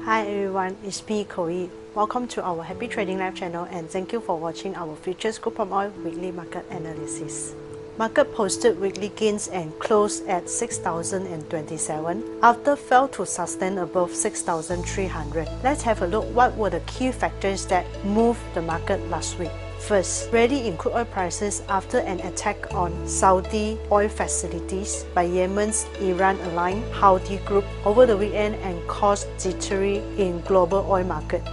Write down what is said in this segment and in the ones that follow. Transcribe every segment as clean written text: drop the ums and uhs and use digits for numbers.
Hi everyone, it's me Koi. Welcome to our Happy Trading Live channel and thank you for watching our futures crude palm oil weekly market analysis. Market posted weekly gains and closed at 6,027 after fell to sustain above 6,300. Let's have a look what were the key factors that moved the market last week. First, rally in crude oil prices after an attack on Saudi oil facilities by Yemen's Iran-aligned Houthi Group over the weekend and caused jittery in global oil market.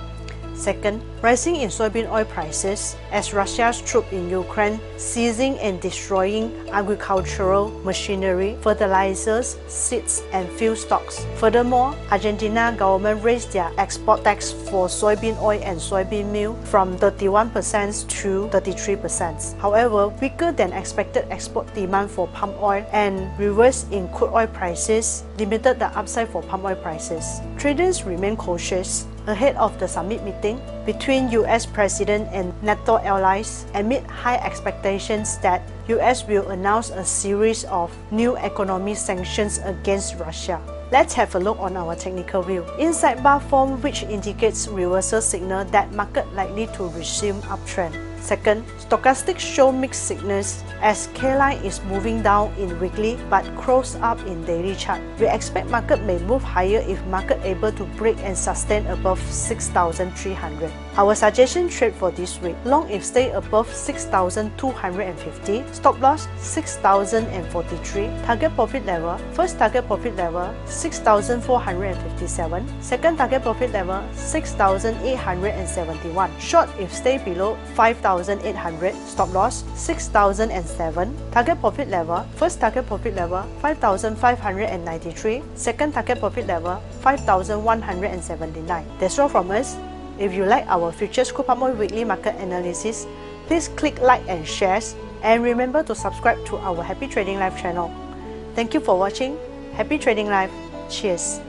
Second, rising in soybean oil prices as Russia's troops in Ukraine seizing and destroying agricultural machinery, fertilizers, seeds, and fuel stocks. Furthermore, Argentina government raised their export tax for soybean oil and soybean meal from 31% to 33%. However, weaker than expected export demand for palm oil and reverse in crude oil prices limited the upside for palm oil prices. Traders remain cautious ahead of the summit meeting between US President and NATO allies amid high expectations that US will announce a series of new economic sanctions against Russia. Let's have a look on our technical view. Inside bar form which indicates reversal signal that market likely to resume uptrend. Second, stochastics show mixed signals as FKLI is moving down in weekly but close up in daily chart. We expect market may move higher if market able to break and sustain above 6,300. Our suggestion trade for this week: long if stay above 6,250, stop loss 6,043, target profit level, first target profit level 6,457, second target profit level 6,871, short if stay below 5,800, stop loss 6,007, target profit level, first target profit level 5,593, second target profit level 5,179. That's all from us. If you like our futures crude palm oil weekly market analysis, please click like and shares and remember to subscribe to our Happy Trading Live channel. Thank you for watching. Happy Trading Live. Cheers.